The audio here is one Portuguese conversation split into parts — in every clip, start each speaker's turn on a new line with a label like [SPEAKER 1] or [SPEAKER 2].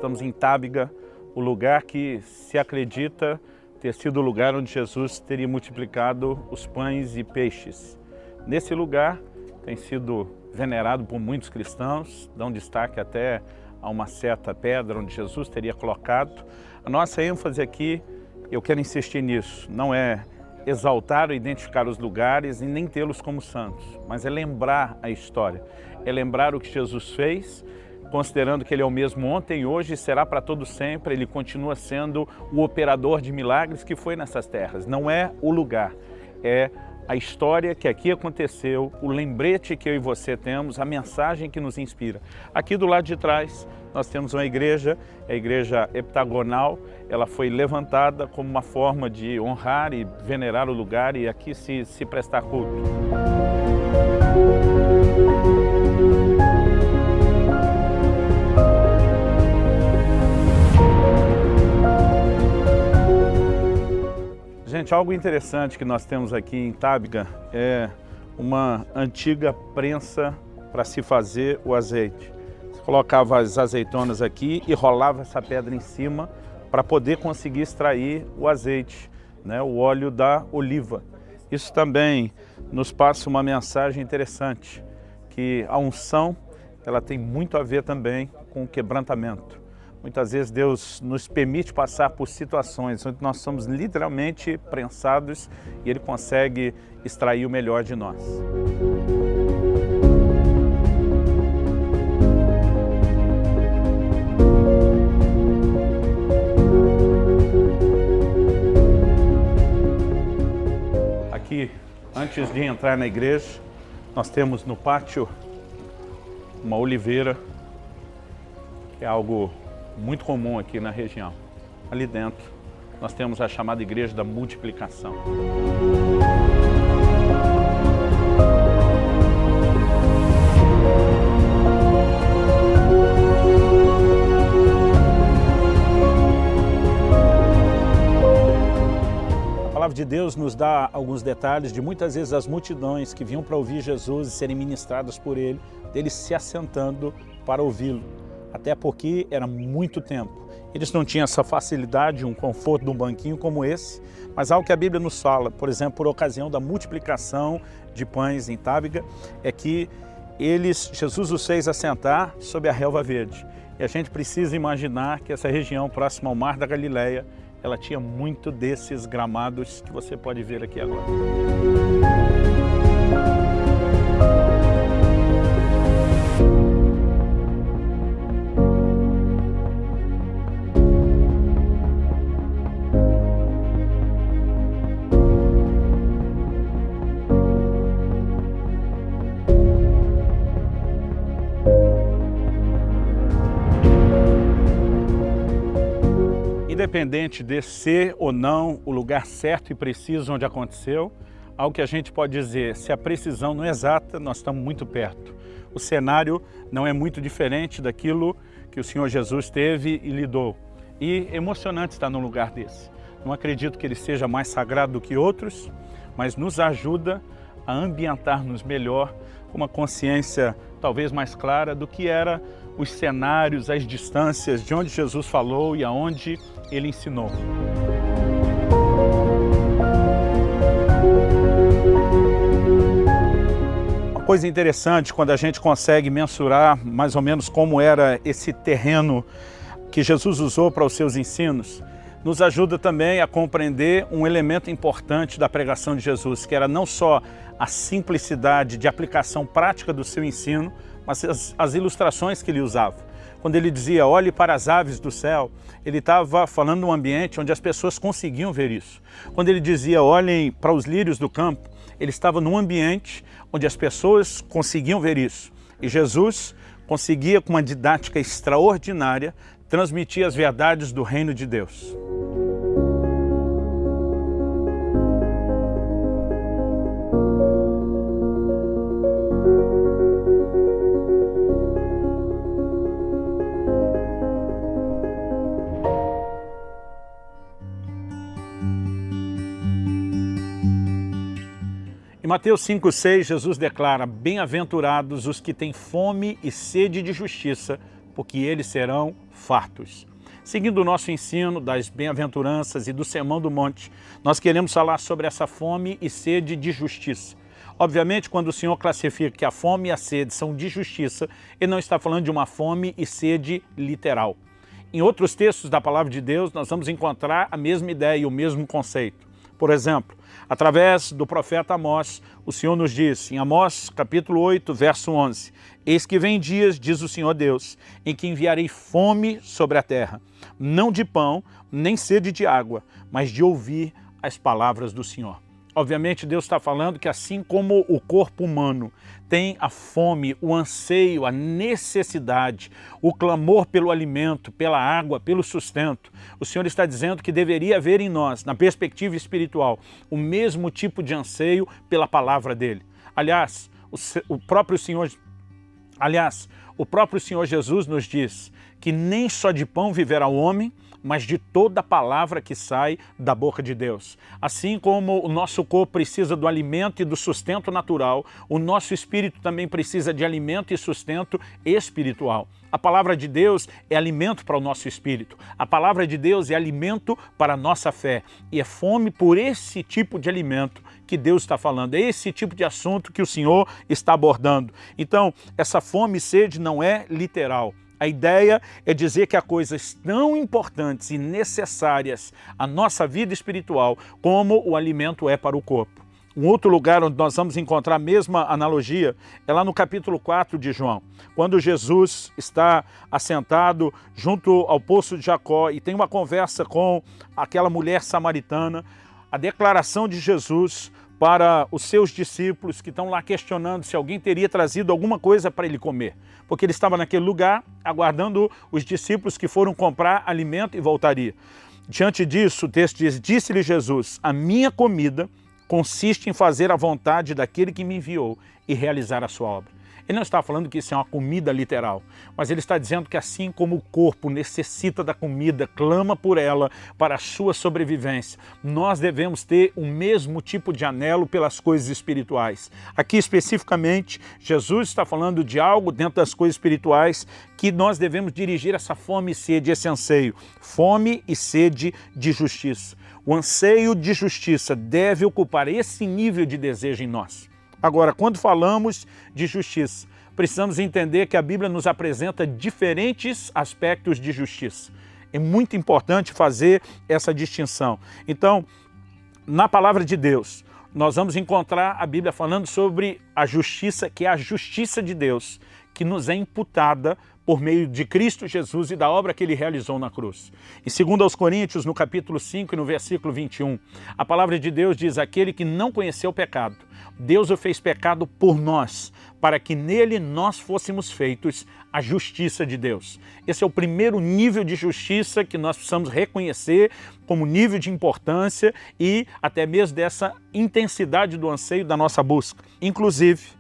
[SPEAKER 1] estamos em Tábiga, o lugar que se acredita ter sido o lugar onde Jesus teria multiplicado os pães e peixes. Nesse lugar tem sido venerado por muitos cristãos, dão destaque até a uma certa pedra onde Jesus teria colocado. A nossa ênfase aqui, eu quero insistir nisso, não é exaltar ou identificar os lugares e nem tê-los como santos, mas é lembrar a história, é lembrar o que Jesus fez, considerando que Ele é o mesmo ontem, hoje e será para todo sempre. Ele continua sendo o operador de milagres que foi nessas terras. Não é o lugar, é a história que aqui aconteceu, o lembrete que eu e você temos, a mensagem que nos inspira. Aqui do lado de trás nós temos uma igreja, a igreja heptagonal. Ela foi levantada como uma forma de honrar e venerar o lugar e aqui se prestar culto. Gente, algo interessante que nós temos aqui em Tábiga é uma antiga prensa para se fazer o azeite. Você colocava as azeitonas aqui e rolava essa pedra em cima para poder conseguir extrair o azeite, né, o óleo da oliva. Isso também nos passa uma mensagem interessante, que a unção ela tem muito a ver também com o quebrantamento. Muitas vezes Deus nos permite passar por situações onde nós somos literalmente prensados e Ele consegue extrair o melhor de nós. Aqui, antes de entrar na igreja, nós temos no pátio uma oliveira, que é algo muito comum aqui na região. Ali dentro nós temos a chamada Igreja da Multiplicação. A palavra de Deus nos dá alguns detalhes de muitas vezes as multidões que vinham para ouvir Jesus e serem ministradas por Ele, deles se assentando para ouvi-lo. Até porque era muito tempo. Eles não tinham essa facilidade, um conforto de um banquinho como esse, mas algo que a Bíblia nos fala, por exemplo, por ocasião da multiplicação de pães em Tábiga, é que Jesus os fez assentar sob a relva verde. E a gente precisa imaginar que essa região próxima ao Mar da Galileia, ela tinha muito desses gramados que você pode ver aqui agora. Independente de ser ou não o lugar certo e preciso onde aconteceu, algo que a gente pode dizer, se a precisão não é exata, nós estamos muito perto. O cenário não é muito diferente daquilo que o Senhor Jesus teve e lidou. E é emocionante estar num lugar desse. Não acredito que ele seja mais sagrado do que outros, mas nos ajuda a ambientar-nos melhor, com uma consciência talvez mais clara do que era os cenários, as distâncias de onde Jesus falou e aonde Ele ensinou. Uma coisa interessante quando a gente consegue mensurar mais ou menos como era esse terreno que Jesus usou para os seus ensinos, nos ajuda também a compreender um elemento importante da pregação de Jesus, que era não só a simplicidade de aplicação prática do seu ensino, mas as ilustrações que ele usava. Quando ele dizia, olhe para as aves do céu, ele estava falando de um ambiente onde as pessoas conseguiam ver isso. Quando ele dizia, olhem para os lírios do campo, ele estava num ambiente onde as pessoas conseguiam ver isso. E Jesus conseguia, com uma didática extraordinária, transmitir as verdades do reino de Deus. Em Mateus 5,6, Jesus declara, bem-aventurados os que têm fome e sede de justiça, porque eles serão fartos. Seguindo o nosso ensino das bem-aventuranças e do Sermão do Monte, nós queremos falar sobre essa fome e sede de justiça. Obviamente, quando o Senhor classifica que a fome e a sede são de justiça, Ele não está falando de uma fome e sede literal. Em outros textos da Palavra de Deus, nós vamos encontrar a mesma ideia e o mesmo conceito. Por exemplo, através do profeta Amós, o Senhor nos diz, em Amós, capítulo 8, verso 11, eis que vem dias, diz o Senhor Deus, em que enviarei fome sobre a terra, não de pão, nem sede de água, mas de ouvir as palavras do Senhor. Obviamente, Deus está falando que assim como o corpo humano tem a fome, o anseio, a necessidade, o clamor pelo alimento, pela água, pelo sustento, o Senhor está dizendo que deveria haver em nós, na perspectiva espiritual, o mesmo tipo de anseio pela palavra dele. Aliás, o próprio Senhor Jesus nos diz que nem só de pão viverá o homem, mas de toda palavra que sai da boca de Deus. Assim como o nosso corpo precisa do alimento e do sustento natural, o nosso espírito também precisa de alimento e sustento espiritual. A palavra de Deus é alimento para o nosso espírito. A palavra de Deus é alimento para a nossa fé. E é fome por esse tipo de alimento que Deus está falando. É esse tipo de assunto que o Senhor está abordando. Então, essa fome e sede não é literal. A ideia é dizer que há coisas tão importantes e necessárias à nossa vida espiritual como o alimento é para o corpo. Um outro lugar onde nós vamos encontrar a mesma analogia é lá no capítulo 4 de João, quando Jesus está assentado junto ao poço de Jacó e tem uma conversa com aquela mulher samaritana, a declaração de Jesus para os seus discípulos que estão lá questionando se alguém teria trazido alguma coisa para ele comer. Porque ele estava naquele lugar aguardando os discípulos que foram comprar alimento e voltaria. Diante disso, o texto diz, disse-lhe Jesus, a minha comida consiste em fazer a vontade daquele que me enviou e realizar a sua obra. Ele não está falando que isso é uma comida literal, mas ele está dizendo que assim como o corpo necessita da comida, clama por ela para a sua sobrevivência, nós devemos ter o mesmo tipo de anelo pelas coisas espirituais. Aqui especificamente, Jesus está falando de algo dentro das coisas espirituais que nós devemos dirigir essa fome e sede, esse anseio, fome e sede de justiça. O anseio de justiça deve ocupar esse nível de desejo em nós. Agora, quando falamos de justiça, precisamos entender que a Bíblia nos apresenta diferentes aspectos de justiça. É muito importante fazer essa distinção. Então, na palavra de Deus, nós vamos encontrar a Bíblia falando sobre a justiça, que é a justiça de Deus, que nos é imputada por meio de Cristo Jesus e da obra que Ele realizou na cruz. E 2 Coríntios, no capítulo 5 e no versículo 21, a palavra de Deus diz, aquele que não conheceu o pecado, Deus o fez pecado por nós, para que nele nós fôssemos feitos a justiça de Deus. Esse é o primeiro nível de justiça que nós precisamos reconhecer como nível de importância e até mesmo dessa intensidade do anseio da nossa busca. Inclusive,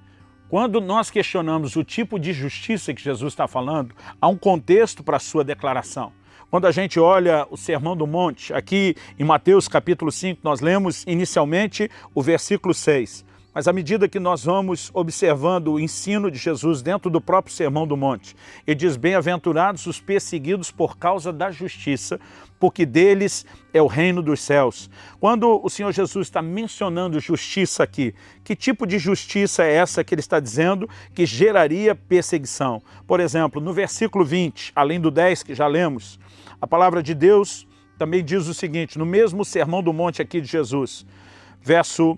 [SPEAKER 1] quando nós questionamos o tipo de justiça que Jesus está falando, há um contexto para a sua declaração. Quando a gente olha o Sermão do Monte, aqui em Mateus capítulo 5, nós lemos inicialmente o versículo 6. Mas à medida que nós vamos observando o ensino de Jesus dentro do próprio Sermão do Monte, ele diz, bem-aventurados os perseguidos por causa da justiça, porque deles é o reino dos céus. Quando o Senhor Jesus está mencionando justiça aqui, que tipo de justiça é essa que ele está dizendo que geraria perseguição? Por exemplo, no versículo 20, além do 10 que já lemos, a palavra de Deus também diz o seguinte, no mesmo Sermão do Monte aqui de Jesus, verso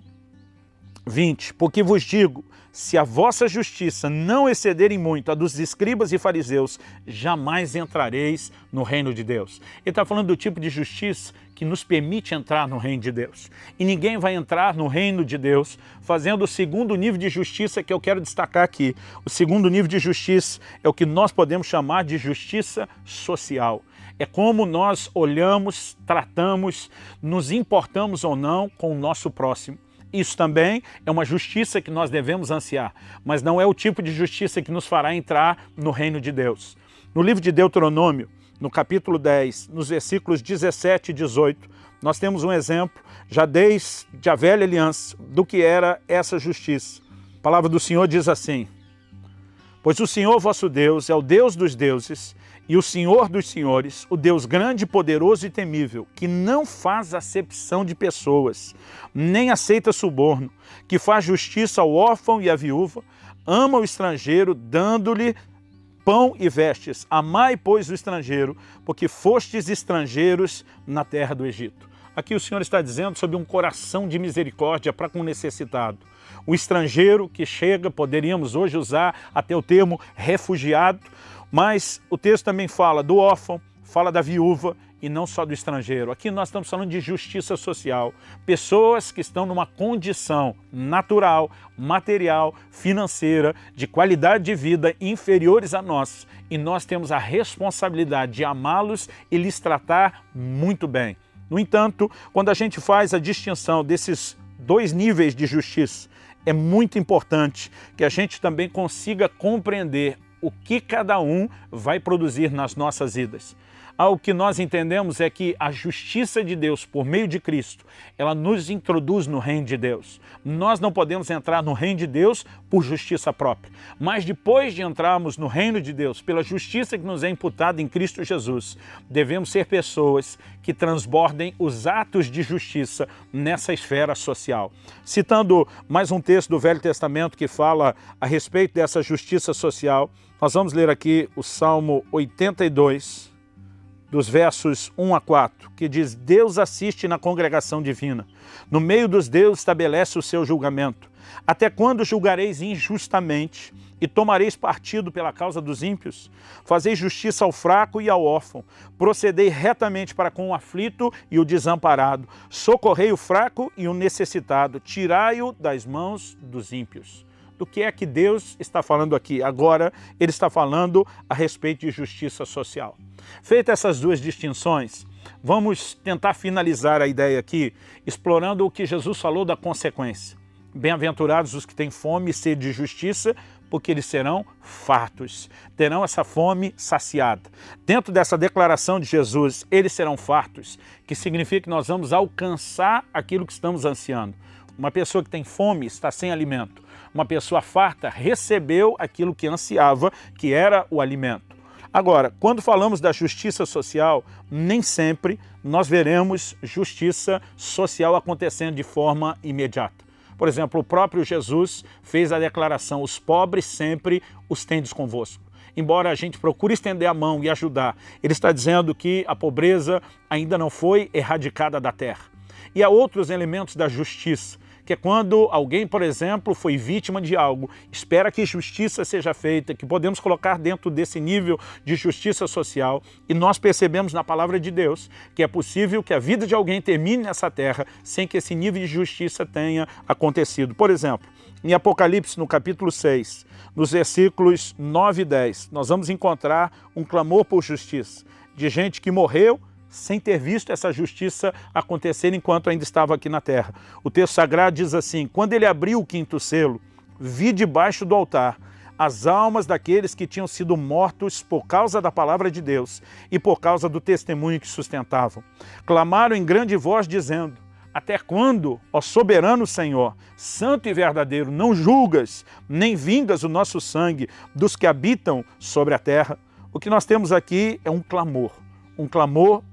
[SPEAKER 1] 20, porque vos digo, se a vossa justiça não excederem muito a dos escribas e fariseus, jamais entrareis no reino de Deus. Ele está falando do tipo de justiça que nos permite entrar no reino de Deus. E ninguém vai entrar no reino de Deus fazendo o segundo nível de justiça que eu quero destacar aqui. O segundo nível de justiça é o que nós podemos chamar de justiça social. É como nós olhamos, tratamos, nos importamos ou não com o nosso próximo. Isso também é uma justiça que nós devemos ansiar, mas não é o tipo de justiça que nos fará entrar no reino de Deus. No livro de Deuteronômio, no capítulo 10, nos versículos 17 e 18, nós temos um exemplo, já desde a velha aliança, do que era essa justiça. A palavra do Senhor diz assim, Pois o Senhor vosso Deus é o Deus dos deuses e o Senhor dos senhores, o Deus grande, poderoso e temível, que não faz acepção de pessoas, nem aceita suborno, que faz justiça ao órfão e à viúva, ama o estrangeiro, dando-lhe pão e vestes. Amai, pois, o estrangeiro, porque fostes estrangeiros na terra do Egito. Aqui o Senhor está dizendo sobre um coração de misericórdia para com o necessitado. O estrangeiro que chega, poderíamos hoje usar até o termo refugiado, mas o texto também fala do órfão, fala da viúva e não só do estrangeiro. Aqui nós estamos falando de justiça social. Pessoas que estão numa condição natural, material, financeira, de qualidade de vida inferiores a nós. E nós temos a responsabilidade de amá-los e lhes tratar muito bem. No entanto, quando a gente faz a distinção desses dois níveis de justiça, é muito importante que a gente também consiga compreender o que cada um vai produzir nas nossas vidas. O que nós entendemos é que a justiça de Deus, por meio de Cristo, ela nos introduz no reino de Deus. Nós não podemos entrar no reino de Deus por justiça própria. Mas depois de entrarmos no reino de Deus, pela justiça que nos é imputada em Cristo Jesus, devemos ser pessoas que transbordem os atos de justiça nessa esfera social. Citando mais um texto do Velho Testamento que fala a respeito dessa justiça social, nós vamos ler aqui o Salmo 82, dos versos 1 a 4, que diz: Deus assiste na congregação divina. No meio dos deuses estabelece o seu julgamento. Até quando julgareis injustamente e tomareis partido pela causa dos ímpios? Fazeis justiça ao fraco e ao órfão. Procedei retamente para com o aflito e o desamparado. Socorrei o fraco e o necessitado. Tirai-o das mãos dos ímpios. Do que é que Deus está falando aqui? Agora ele está falando a respeito de justiça social. Feitas essas duas distinções, vamos tentar finalizar a ideia aqui, explorando o que Jesus falou da consequência. Bem-aventurados os que têm fome e sede de justiça, porque eles serão fartos, terão essa fome saciada. Dentro dessa declaração de Jesus, eles serão fartos, que significa que nós vamos alcançar aquilo que estamos ansiando. Uma pessoa que tem fome está sem alimento. Uma pessoa farta recebeu aquilo que ansiava, que era o alimento. Agora, quando falamos da justiça social, nem sempre nós veremos justiça social acontecendo de forma imediata. Por exemplo, o próprio Jesus fez a declaração: os pobres sempre os tendes convosco. Embora a gente procure estender a mão e ajudar, ele está dizendo que a pobreza ainda não foi erradicada da terra. E há outros elementos da justiça, que é quando alguém, por exemplo, foi vítima de algo, espera que justiça seja feita, que podemos colocar dentro desse nível de justiça social, e nós percebemos na palavra de Deus que é possível que a vida de alguém termine nessa terra sem que esse nível de justiça tenha acontecido. Por exemplo, em Apocalipse, no capítulo 6, nos versículos 9 e 10, nós vamos encontrar um clamor por justiça, de gente que morreu sem ter visto essa justiça acontecer enquanto ainda estava aqui na terra. O texto sagrado diz assim: quando ele abriu o quinto selo, vi debaixo do altar as almas daqueles que tinham sido mortos por causa da palavra de Deus e por causa do testemunho que sustentavam. Clamaram em grande voz dizendo: até quando, ó soberano Senhor, santo e verdadeiro, não julgas, nem vingas o nosso sangue dos que habitam sobre a terra? O que nós temos aqui é um clamor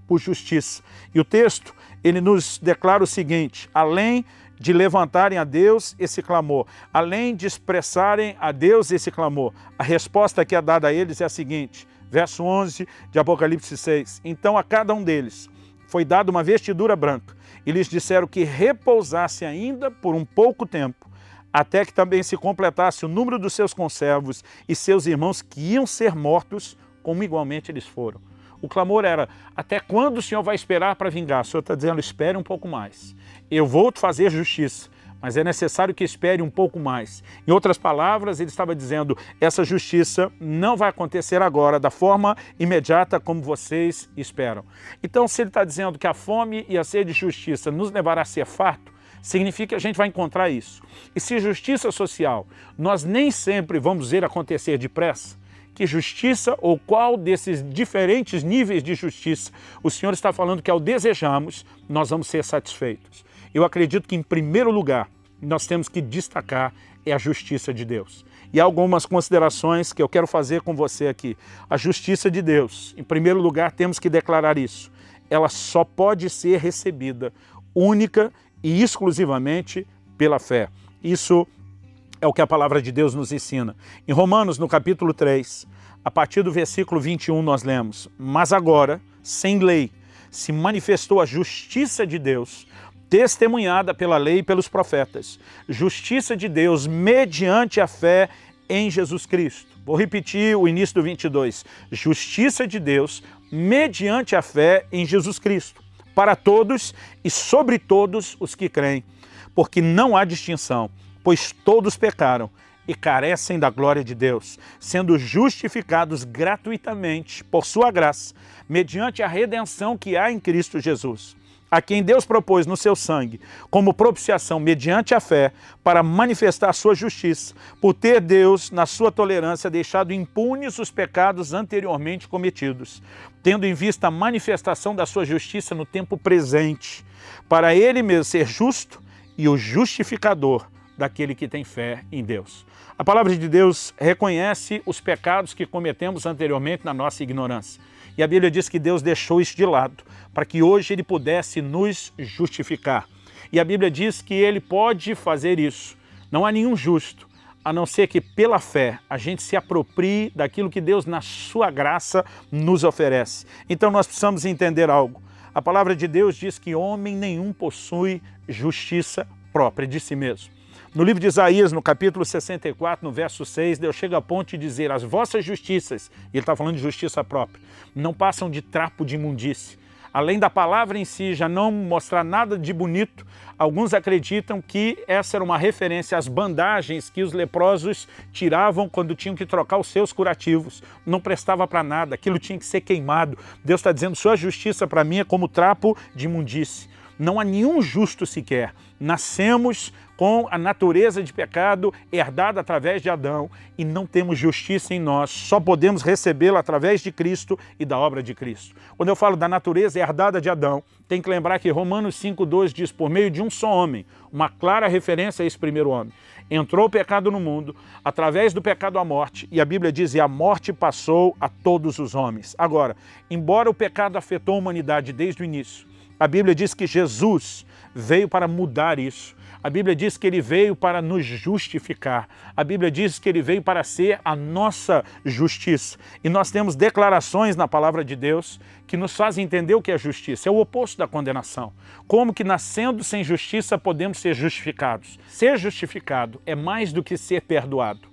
[SPEAKER 1] por justiça. E o texto, ele nos declara o seguinte: além de levantarem a Deus esse clamor, além de expressarem a Deus esse clamor, a resposta que é dada a eles é a seguinte, verso 11 de Apocalipse 6, então a cada um deles foi dada uma vestidura branca, e lhes disseram que repousasse ainda por um pouco tempo, até que também se completasse o número dos seus conservos e seus irmãos que iam ser mortos, como igualmente eles foram. O clamor era: até quando o Senhor vai esperar para vingar? O Senhor está dizendo: espere um pouco mais. Eu vou te fazer justiça, mas é necessário que espere um pouco mais. Em outras palavras, ele estava dizendo: essa justiça não vai acontecer agora da forma imediata como vocês esperam. Então, se ele está dizendo que a fome e a sede de justiça nos levará a ser farto, significa que a gente vai encontrar isso. E se justiça social nós nem sempre vamos ver acontecer depressa, que justiça ou qual desses diferentes níveis de justiça o Senhor está falando que ao desejarmos, nós vamos ser satisfeitos? Eu acredito que, em primeiro lugar, nós temos que destacar a justiça de Deus. E há algumas considerações que eu quero fazer com você aqui. A justiça de Deus, em primeiro lugar, temos que declarar isso. Ela só pode ser recebida única e exclusivamente pela fé. Isso é o que a palavra de Deus nos ensina. Em Romanos, no capítulo 3, a partir do versículo 21, nós lemos: mas agora, sem lei, se manifestou a justiça de Deus, testemunhada pela lei e pelos profetas. Justiça de Deus mediante a fé em Jesus Cristo. Vou repetir o início do 22. Justiça de Deus mediante a fé em Jesus Cristo, para todos e sobre todos os que creem, porque não há distinção, pois todos pecaram e carecem da glória de Deus, sendo justificados gratuitamente por sua graça, mediante a redenção que há em Cristo Jesus, a quem Deus propôs no seu sangue, como propiciação mediante a fé, para manifestar sua justiça, por ter Deus, na sua tolerância, deixado impunes os pecados anteriormente cometidos, tendo em vista a manifestação da sua justiça no tempo presente, para ele mesmo ser justo e o justificador daquele que tem fé em Deus. A palavra de Deus reconhece os pecados que cometemos anteriormente na nossa ignorância. E a Bíblia diz que Deus deixou isso de lado, para que hoje Ele pudesse nos justificar. E a Bíblia diz que Ele pode fazer isso. Não há nenhum justo, a não ser que pela fé a gente se aproprie daquilo que Deus, na sua graça, nos oferece. Então nós precisamos entender algo. A palavra de Deus diz que homem nenhum possui justiça própria de si mesmo. No livro de Isaías, no capítulo 64, no verso 6, Deus chega a ponto de dizer: as vossas justiças, e Ele está falando de justiça própria, não passam de trapo de imundície. Além da palavra em si já não mostrar nada de bonito, alguns acreditam que essa era uma referência às bandagens que os leprosos tiravam quando tinham que trocar os seus curativos. Não prestava para nada, aquilo tinha que ser queimado. Deus está dizendo: sua justiça para mim é como trapo de imundície. Não há nenhum justo sequer. Nascemos com a natureza de pecado herdada através de Adão e não temos justiça em nós. Só podemos recebê-la através de Cristo e da obra de Cristo. Quando eu falo da natureza herdada de Adão, tem que lembrar que Romanos 5,2 diz: por meio de um só homem, uma clara referência a esse primeiro homem, entrou o pecado no mundo, através do pecado a morte, e a Bíblia diz: e a morte passou a todos os homens. Agora, embora o pecado afetou a humanidade desde o início, a Bíblia diz que Jesus veio para mudar isso. A Bíblia diz que Ele veio para nos justificar. A Bíblia diz que Ele veio para ser a nossa justiça. E nós temos declarações na palavra de Deus que nos fazem entender o que é justiça. É o oposto da condenação. Como que nascendo sem justiça podemos ser justificados? Ser justificado é mais do que ser perdoado.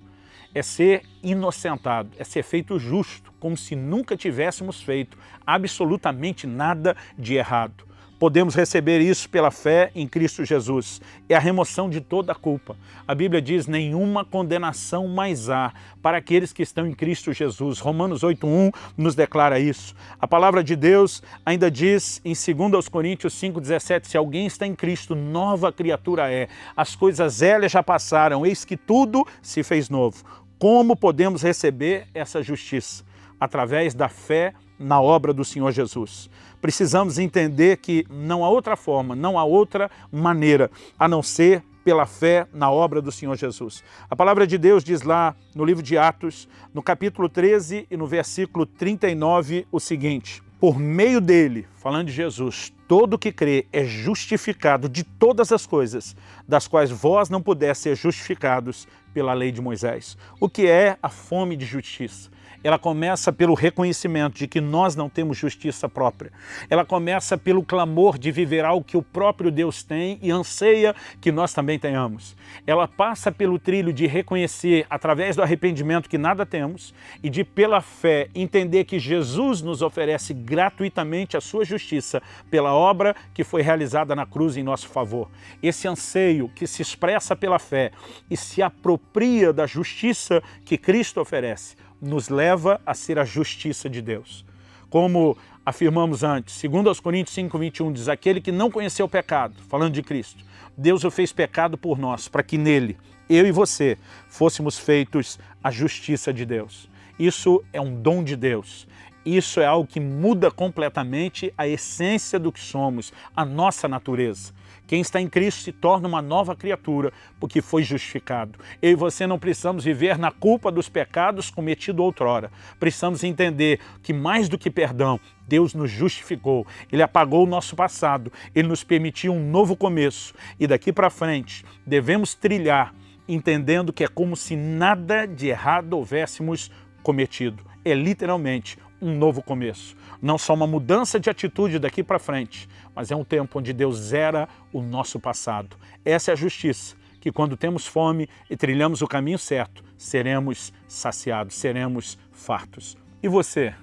[SPEAKER 1] É ser inocentado, é ser feito justo, como se nunca tivéssemos feito absolutamente nada de errado. Podemos receber isso pela fé em Cristo Jesus. É a remoção de toda a culpa. A Bíblia diz: nenhuma condenação mais há para aqueles que estão em Cristo Jesus. Romanos 8,1 nos declara isso. A palavra de Deus ainda diz em 2 Coríntios 5,17, se alguém está em Cristo, nova criatura é. As coisas velhas já passaram, eis que tudo se fez novo. Como podemos receber essa justiça? Através da fé na obra do Senhor Jesus. Precisamos entender que não há outra forma, não há outra maneira, a não ser pela fé na obra do Senhor Jesus. A palavra de Deus diz lá no livro de Atos, no capítulo 13 e no versículo 39, o seguinte: por meio dele, falando de Jesus, todo que crê é justificado de todas as coisas, das quais vós não pudesse ser justificados pela lei de Moisés. O que é a fome de justiça? Ela começa pelo reconhecimento de que nós não temos justiça própria. Ela começa pelo clamor de viver algo que o próprio Deus tem e anseia que nós também tenhamos. Ela passa pelo trilho de reconhecer, através do arrependimento, que nada temos e de, pela fé, entender que Jesus nos oferece gratuitamente a sua justiça pela obra que foi realizada na cruz em nosso favor. Esse anseio que se expressa pela fé e se apropria da justiça que Cristo oferece, nos leva a ser a justiça de Deus. Como afirmamos antes, 2 Coríntios 5,21 diz: aquele que não conheceu o pecado, falando de Cristo, Deus o fez pecado por nós, para que nele, eu e você, fôssemos feitos a justiça de Deus. Isso é um dom de Deus. Isso é algo que muda completamente a essência do que somos, a nossa natureza. Quem está em Cristo se torna uma nova criatura, porque foi justificado. Eu e você não precisamos viver na culpa dos pecados cometidos outrora. Precisamos entender que mais do que perdão, Deus nos justificou. Ele apagou o nosso passado. Ele nos permitiu um novo começo. E daqui para frente, devemos trilhar, entendendo que é como se nada de errado houvéssemos cometido. É literalmente um novo começo. Não só uma mudança de atitude daqui para frente, mas é um tempo onde Deus zera o nosso passado. Essa é a justiça, que quando temos fome e trilhamos o caminho certo, seremos saciados, seremos fartos. E você,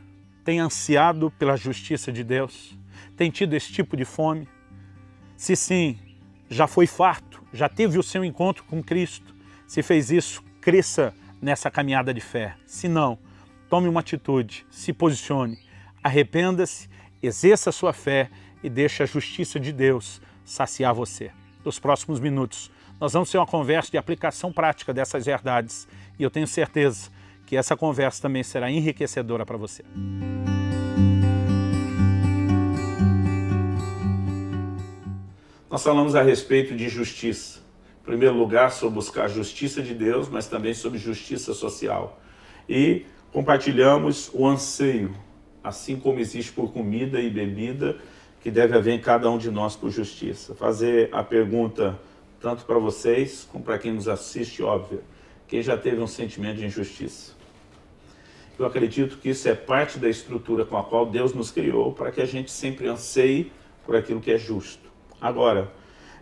[SPEAKER 1] tem ansiado pela justiça de Deus? Tem tido esse tipo de fome? Se sim, já foi farto, já teve o seu encontro com Cristo. Se fez isso, cresça nessa caminhada de fé. Se não, tome uma atitude, se posicione, arrependa-se, exerça a sua fé e deixe a justiça de Deus saciar você. Nos próximos minutos, nós vamos ter uma conversa de aplicação prática dessas verdades e eu tenho certeza que essa conversa também será enriquecedora para você. Nós falamos a respeito de justiça. Em primeiro lugar, sobre buscar a justiça de Deus, mas também sobre justiça social. E compartilhamos o anseio, assim como existe por comida e bebida, que deve haver em cada um de nós por justiça. Fazer a pergunta, tanto para vocês, como para quem nos assiste, óbvia. Quem já teve um sentimento de injustiça? Eu acredito que isso é parte da estrutura com a qual Deus nos criou, para que a gente sempre anseie por aquilo que é justo. Agora,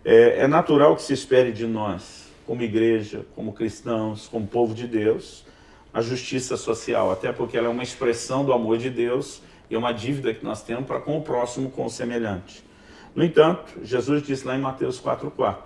[SPEAKER 1] é natural que se espere de nós, como igreja, como cristãos, como povo de Deus, a justiça social, até porque ela é uma expressão do amor de Deus e é uma dívida que nós temos para com o próximo, com o semelhante. No entanto, Jesus disse lá em Mateus 4,4,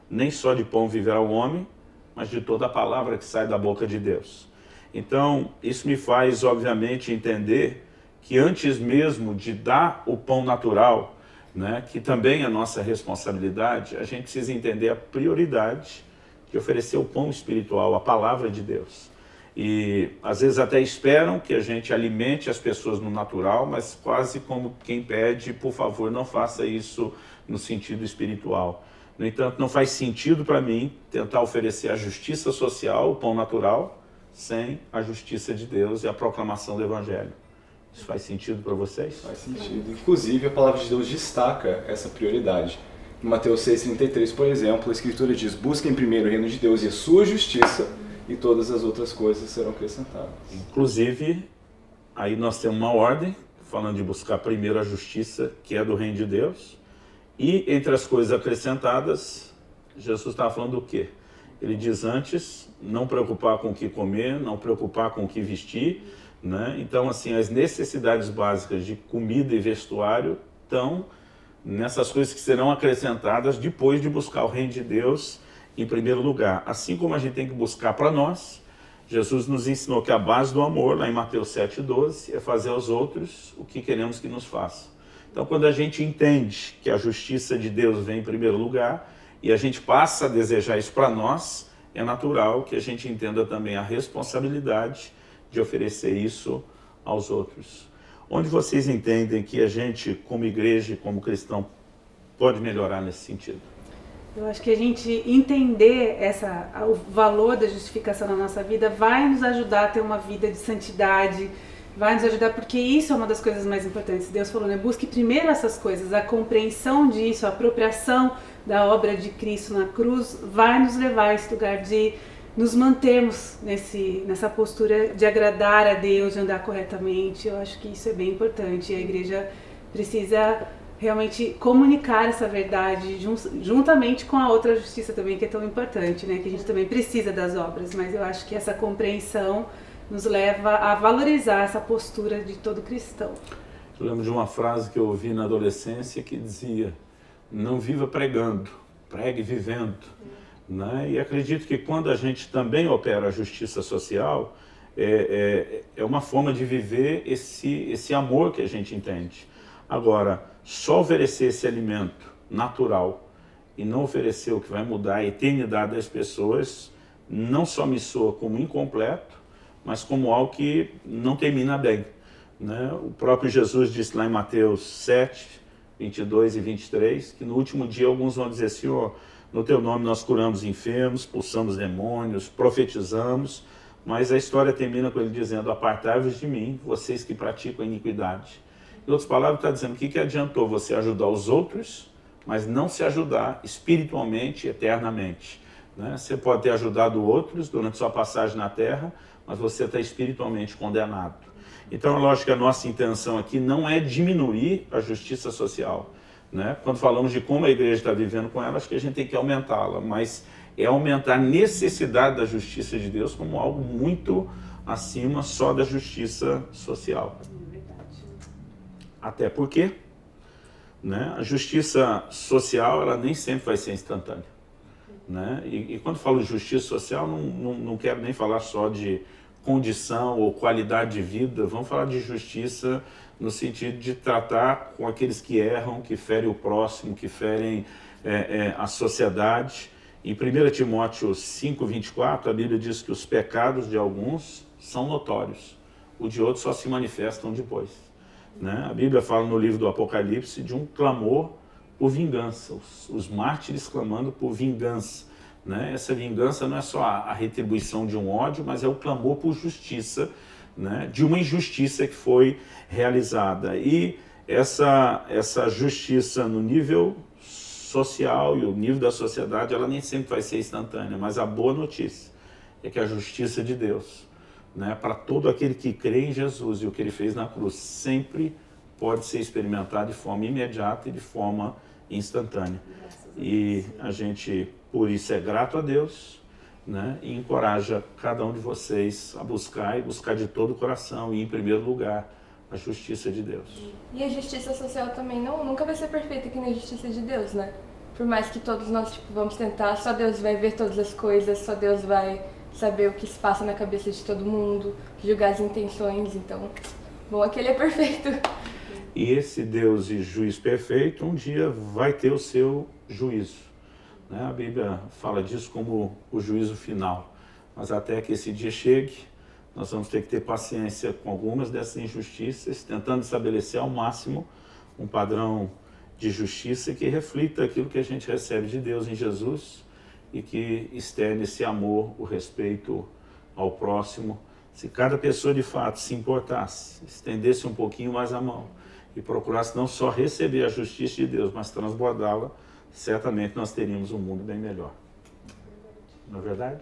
[SPEAKER 1] nem só de pão viverá o homem, mas de toda a palavra que sai da boca de Deus. Então, isso me faz, obviamente, entender que antes mesmo de dar o pão natural, né, que também é nossa responsabilidade, a gente precisa entender a prioridade de oferecer o pão espiritual, a palavra de Deus. E às vezes até esperam que a gente alimente as pessoas no natural, mas quase como quem pede, por favor, não faça isso no sentido espiritual. No entanto, não faz sentido para mim tentar oferecer a justiça social, o pão natural, sem a justiça de Deus e a proclamação do Evangelho. Isso faz sentido para vocês?
[SPEAKER 2] Faz sentido. Inclusive, a palavra de Deus destaca essa prioridade. Em Mateus 6,33, por exemplo, a Escritura diz, busquem primeiro o reino de Deus e a sua justiça, e todas as outras coisas serão acrescentadas.
[SPEAKER 1] Inclusive, aí nós temos uma ordem, falando de buscar primeiro a justiça, que é do reino de Deus, e entre as coisas acrescentadas, Jesus estava falando do quê? Ele diz antes, não preocupar com o que comer, não preocupar com o que vestir, né? Então, assim, as necessidades básicas de comida e vestuário estão nessas coisas que serão acrescentadas depois de buscar o reino de Deus em primeiro lugar. Assim como a gente tem que buscar para nós, Jesus nos ensinou que a base do amor, lá em Mateus 7,12, é fazer aos outros o que queremos que nos façam. Então, quando a gente entende que a justiça de Deus vem em primeiro lugar e a gente passa a desejar isso para nós, é natural que a gente entenda também a responsabilidade de oferecer isso aos outros. Onde vocês entendem que a gente, como igreja e como cristão, pode melhorar nesse sentido?
[SPEAKER 3] Eu acho que a gente entender o valor da justificação na nossa vida vai nos ajudar a ter uma vida de santidade, vai nos ajudar, porque isso é uma das coisas mais importantes. Deus falou, né? Busque primeiro essas coisas, a compreensão disso, a apropriação da obra de Cristo na cruz vai nos levar a esse lugar de nos mantermos nessa postura de agradar a Deus, de andar corretamente. Eu acho que isso é bem importante. A igreja precisa realmente comunicar essa verdade juntamente com a outra justiça também, que é tão importante, né? Que a gente também precisa das obras, mas eu acho que essa compreensão nos leva a valorizar essa postura de todo cristão.
[SPEAKER 1] Eu lembro de uma frase que eu ouvi na adolescência que dizia, não viva pregando, pregue vivendo. Né? E acredito que quando a gente também opera a justiça social, é uma forma de viver esse amor que a gente entende. Agora, só oferecer esse alimento natural e não oferecer o que vai mudar a eternidade das pessoas, não só me soa como incompleto, mas como algo que não termina bem. Né? O próprio Jesus disse lá em Mateus 7, 22 e 23, que no último dia alguns vão dizer, Senhor, no teu nome nós curamos enfermos, expulsamos demônios, profetizamos, mas a história termina com ele dizendo, apartai-vos de mim, vocês que praticam a iniquidade. Em outras palavras, está dizendo, o que adiantou você ajudar os outros, mas não se ajudar espiritualmente, eternamente, né? Você pode ter ajudado outros durante sua passagem na terra, mas você está espiritualmente condenado. Então, é lógico que a nossa intenção aqui não é diminuir a justiça social, né? Quando falamos de como a igreja está vivendo com ela, acho que a gente tem que aumentá-la, mas é aumentar a necessidade da justiça de Deus como algo muito acima só da justiça social. Até porque, né, a justiça social ela nem sempre vai ser instantânea, né? E quando falo de justiça social, não quero nem falar só de condição ou qualidade de vida, vamos falar de justiça no sentido de tratar com aqueles que erram, que ferem o próximo, que ferem a sociedade. Em 1 Timóteo 5:24, a Bíblia diz que os pecados de alguns são notórios, o de outros só se manifestam depois, né? A Bíblia fala no livro do Apocalipse de um clamor por vingança, os mártires clamando por vingança, né? Essa vingança não é só a retribuição de um ódio, mas é o clamor por justiça, né? De uma injustiça que foi realizada. E essa justiça no nível social e o nível da sociedade, ela nem sempre vai ser instantânea, mas a boa notícia é que a justiça de Deus, né, para todo aquele que crê em Jesus e o que ele fez na cruz, sempre pode ser experimentado de forma imediata e de forma instantânea. E a gente, por isso, é grato a Deus, né, e encoraja cada um de vocês a buscar e buscar de todo o coração e, em primeiro lugar, a justiça de Deus.
[SPEAKER 4] E a justiça social também nunca vai ser perfeita que nem a justiça de Deus, né? Por mais que todos nós vamos tentar, só Deus vai ver todas as coisas, só Deus vai saber o que se passa na cabeça de todo mundo, julgar as intenções, então, bom, é que ele é perfeito.
[SPEAKER 1] E esse Deus e juiz perfeito, um dia vai ter o seu juízo, né? A Bíblia fala disso como o juízo final, mas até que esse dia chegue, nós vamos ter que ter paciência com algumas dessas injustiças, tentando estabelecer ao máximo um padrão de justiça que reflita aquilo que a gente recebe de Deus em Jesus e que externe esse amor, o respeito ao próximo. Se cada pessoa de fato se importasse, estendesse um pouquinho mais a mão e procurasse não só receber a justiça de Deus, mas transbordá-la, certamente nós teríamos um mundo bem melhor. Não é verdade?